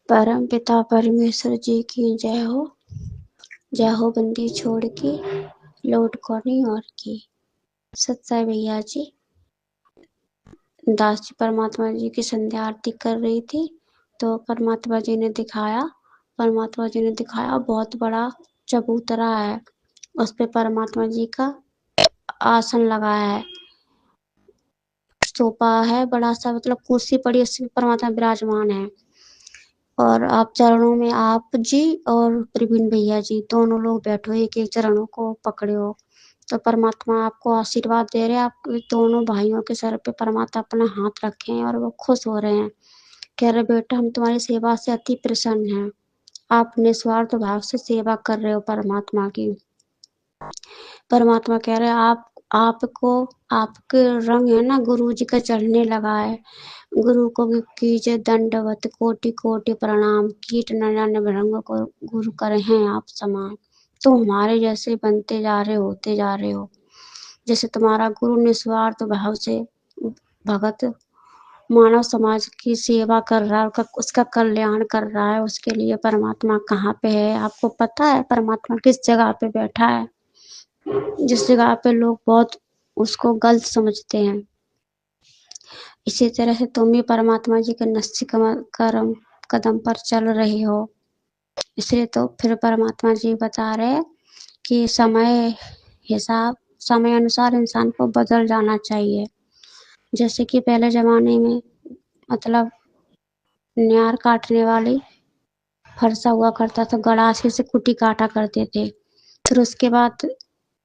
परम पिता परमेश्वर जी की जय हो बंदी छोड़ के लौट कौनी और की। सत्य भैया जी, दास जी परमात्मा जी की संध्या आरती कर रही थी तो परमात्मा जी ने दिखाया बहुत बड़ा चबूतरा है, उस पे परमात्मा जी का आसन लगाया है, सोफा है बड़ा सा, मतलब कुर्सी पड़ी, उसमें परमात्मा विराजमान है। और आप चरणों में आप जी और प्रवीण भैया जी दोनों लोग बैठो, एक एक चरणों को पकड़े हो, तो परमात्मा आपको आशीर्वाद दे रहे हैं। आप दोनों भाइयों के सर पे परमात्मा अपना हाथ रखे हैं और वो खुश हो रहे हैं, कह रहे बेटा हम तुम्हारी सेवा से अति प्रसन्न हैं, आप निस्वार्थ भाव से सेवा कर रहे हो परमात्मा की। परमात्मा कह रहे आपको आपके रंग है ना गुरु जी का चढ़ने लगा है, गुरु को भी कीजिए दंडवत कोटि कोटि प्रणाम, कीट न जाने भृंग को गुरु करे हैं आप समान। तो हमारे जैसे बनते जा रहे होते जा रहे हो, जैसे तुम्हारा गुरु निस्वार्थ भाव से भगत मानव समाज की सेवा कर रहा है, उसका कल्याण कर रहा है, उसके लिए परमात्मा कहाँ पे है आपको पता है? परमात्मा किस जगह पे बैठा है? जिस जगह पे लोग बहुत उसको गलत समझते हैं। इसी तरह से तुम भी परमात्मा जी के निश्चित कदम पर चल रहे हो, इसलिए तो फिर परमात्मा जी बता रहे कि समय अनुसार इंसान को बदल जाना चाहिए। जैसे कि पहले जमाने में मतलब न्यार काटने वाली फरसा हुआ करता था, गड़ासे से कुटी काटा करते थे, फिर उसके बाद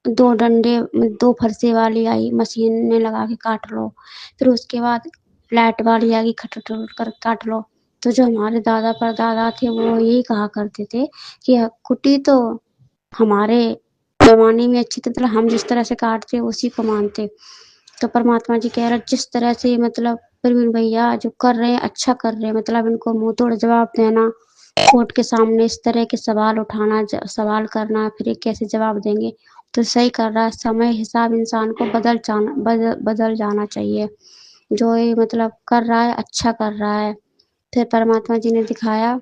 दो फरसे वाली आई, मशीन में लगा के काट लो, फिर उसके बाद लाइट वाली आई, खट कर काट लो। तो जो हमारे दादा परदादा थे वो यही कहा करते थे कि कुटी तो हमारे जमाने में अच्छी तरह हम जिस तरह से काटते उसी को मानते। तो परमात्मा जी कह रहे जिस तरह से मतलब प्रवीण भैया जो कर रहे हैं अच्छा कर रहे हैं, मतलब इनको मुंह तोड़ जवाब देना, कोर्ट के सामने इस तरह के सवाल उठाना, सवाल करना, फिर ये कैसे जवाब देंगे, तो सही कर रहा है। समय हिसाब इंसान को बदल जाना चाहिए, जो ये मतलब कर रहा है अच्छा कर रहा है। फिर परमात्मा जी ने दिखाया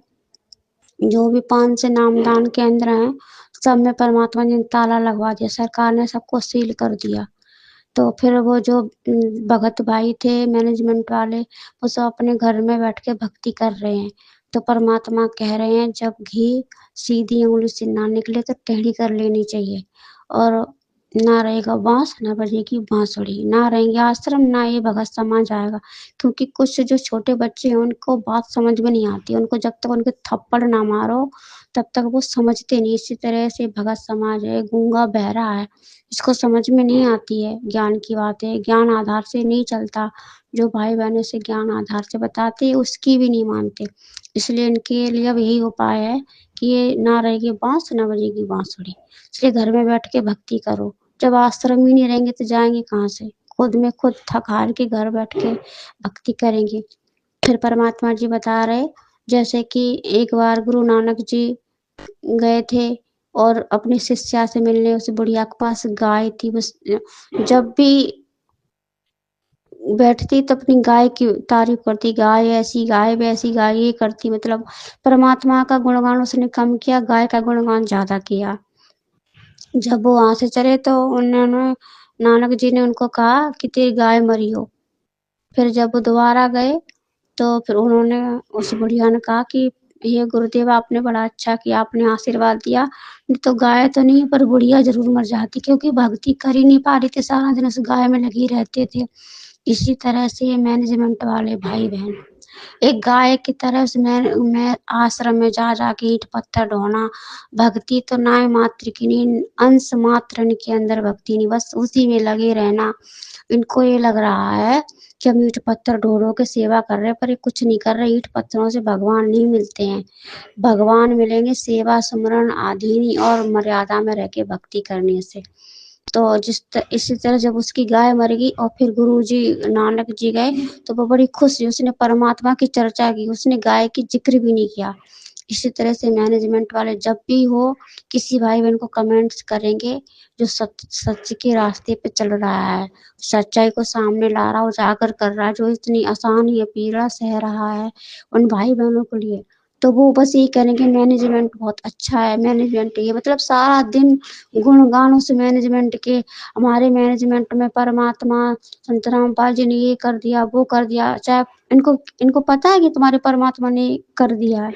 जो भी 5 से नामदान केंद्र हैं सब में परमात्मा जी ने ताला लगवा दिया, सरकार ने सबको सील कर दिया। तो फिर वो जो भगत भाई थे मैनेजमेंट वाले, वो सब अपने घर में बैठ के भक्ति कर रहे हैं। तो परमात्मा कह रहे हैं जब घी सीधी उंगली से ना निकले तो टेढ़ी कर लेनी चाहिए, और ना रहेगा बांस ना बजेगी बांसुरी, ना रहेंगे आश्रम ना ये भगत समाज आएगा। क्योंकि कुछ जो छोटे बच्चे हैं उनको बात समझ में नहीं आती, उनको जब तक उनके थप्पड़ ना मारो तब तक वो समझते नहीं। इसी तरह से भगत समाज है, गूंगा बहरा है, इसको समझ में नहीं आती है ज्ञान की बातें, ज्ञान आधार से नहीं चलता, जो भाई बहनों से ज्ञान आधार से बताते उसकी भी नहीं मानते। इसलिए इनके लिए अब यही उपाय है कि ये ना रहेगी बांस ना बजेगी बांसुरी, इसलिए घर में बैठ के भक्ति करो। जब आश्रम ही नहीं रहेंगे तो जाएंगे कहाँ से? खुद में खुद थक हार के घर बैठ के भक्ति करेंगे। फिर परमात्मा जी बता रहे जैसे कि एक बार गुरु नानक जी गए थे और अपनी शिष्या से मिलने, उस बुढ़िया के पास गाय थी, बस जब भी बैठती तो अपनी गाय की तारीफ करती, गाय ऐसी गाय वैसी गाय, ये करती, मतलब परमात्मा का गुणगान उसने कम किया, गाय का गुणगान ज्यादा किया। जब वो वहां से चले तो उन्होंने नानक जी ने उनको कहा कि तेरी गाय मरी हो। फिर जब वो दोबारा गए तो फिर उन्होंने उस बुढ़िया ने कहा कि ये गुरुदेव आपने बड़ा अच्छा किया, आपने आशीर्वाद दिया, नहीं तो गाय तो नहीं पर बुढ़िया जरूर मर जाती, क्योंकि भक्ति कर ही नहीं पा रही थी, सारा दिन उस गाय में लगी रहते थे। इसी तरह से मैनेजमेंट वाले भाई बहन एक गाय की तरह मैं आश्रम में जा जाके ईंट पत्थर ढोना, भक्ति तो नाय मात्र की नहीं, अंश मात्र इनके अंदर भक्ति नहीं, बस उसी में लगे रहना। इनको ये लग रहा है कि हम ईंट पत्थर ढो ढो के सेवा कर रहे हैं, पर ये कुछ नहीं कर रहे। ईंट पत्थरों से भगवान नहीं मिलते हैं, भगवान मिलेंगे सेवा सुमरन आधीनी और मर्यादा में रह के भक्ति करने से। तो इसी तरह जब उसकी गाय मर गई और फिर गुरु जी नानक जी गए तो वो बड़ी खुश हुई, उसने परमात्मा की चर्चा की, उसने गाय की जिक्र भी नहीं किया। इसी तरह से मैनेजमेंट वाले जब भी हो किसी भाई बहन को कमेंट्स करेंगे जो सच के रास्ते पे चल रहा है, सच्चाई को सामने ला रहा, उजागर कर रहा है, जो इतनी आसान या पीड़ा सह रहा है उन भाई बहनों के लिए, तो वो बस यही करेंगे मैनेजमेंट बहुत अच्छा है, मैनेजमेंट ये, मतलब सारा दिन गुणगान उस मैनेजमेंट के, हमारे मैनेजमेंट में परमात्मा संत रामपाल जी ने ये कर दिया, वो कर दिया। चाहे इनको इनको पता है कि तुम्हारे परमात्मा ने कर दिया है,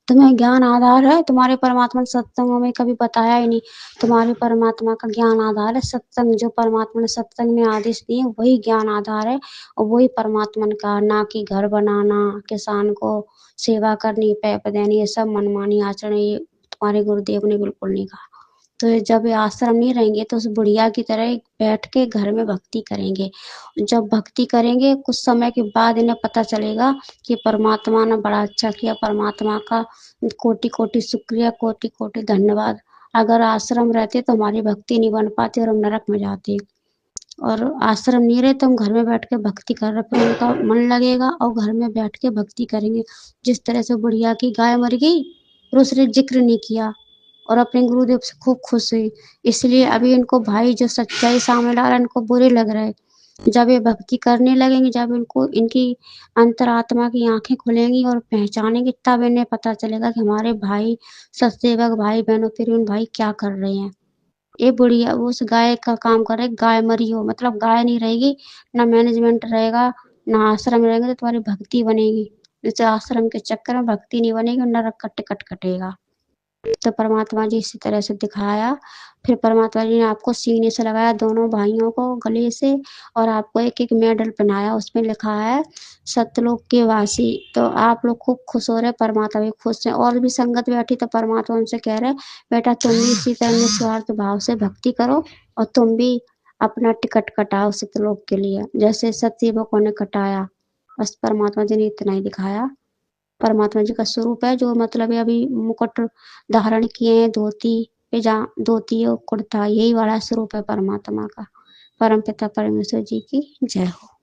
तुम्हें ज्ञान आधार है, तुम्हारे परमात्मा ने सत्संगों में कभी बताया ही नहीं। तुम्हारे परमात्मा का ज्ञान आधार है सत्संग, जो परमात्मा ने सत्संग में आदेश दिए वही ज्ञान आधार है, और वही परमात्मा का, ना कि घर बनाना, किसान को सेवा करनी, पैप देनी, ये सब मनमानी आचरण, ये तुम्हारे गुरुदेव ने बिल्कुल नहीं कहा। तो जब ये आश्रम नहीं रहेंगे तो उस बुढ़िया की तरह बैठ के घर में भक्ति करेंगे। जब भक्ति करेंगे कुछ समय के बाद इन्हें पता चलेगा कि परमात्मा ने बड़ा अच्छा किया, परमात्मा का कोटि कोटि शुक्रिया, कोटि कोटि धन्यवाद। अगर आश्रम रहते तो हमारी भक्ति नहीं बन पाती और हम नरक में जाते, और आश्रम नहीं रहे तो हम घर में बैठ के भक्ति कर रहे, फिर उनका मन लगेगा और घर में बैठ के भक्ति करेंगे। जिस तरह से बुढ़िया की गाय मर गई और उसने जिक्र नहीं किया और अपने गुरुदेव से खूब खुश हुई, इसलिए अभी इनको भाई जो सच्चाई सामने ला रहा है इनको बुरे लग रहे। जब ये भक्ति करने लगेंगे, जब इनको इनकी अंतरात्मा की आंखें खुलेंगी और पहचानेंगे, तब इन्हें पता चलेगा कि हमारे भाई सत्सेवक भाई बहनों फिर भाई क्या कर रहे हैं। ये बुढ़िया वो उस गाय का काम कर रहे, गाय मरी हो मतलब गाय नहीं रहेगी, ना मैनेजमेंट रहेगा, ना आश्रम रहेगा, तो तुम्हारी भक्ति बनेगी। जैसे आश्रम के चक्कर में भक्ति नहीं बनेगी और नरक का टिकट कटेगा। तो परमात्मा जी इसी तरह से दिखाया। फिर परमात्मा जी ने आपको सीने से लगाया, दोनों भाइयों को गले से, और आपको एक एक मेडल पहनाया, उसमें लिखा है सतलोक के वासी। तो आप लोग खूब खुश हो रहे, परमात्मा भी खुश है। और भी संगत बैठी तो परमात्मा उनसे कह रहे, बेटा तुम भी इसी तरह निस्वार्थ भाव से भक्ति करो और तुम भी अपना टिकट कटाओ सतलोक के लिए, जैसे सतसेवकों ने कटाया। बस परमात्मा जी ने इतना ही दिखाया। परमात्मा जी का स्वरूप है, जो मतलब है अभी मुकुट धारण किए हैं, धोती और कुर्ता, यही वाला स्वरूप है परमात्मा का। परम पिता परमेश्वर जी की जय हो।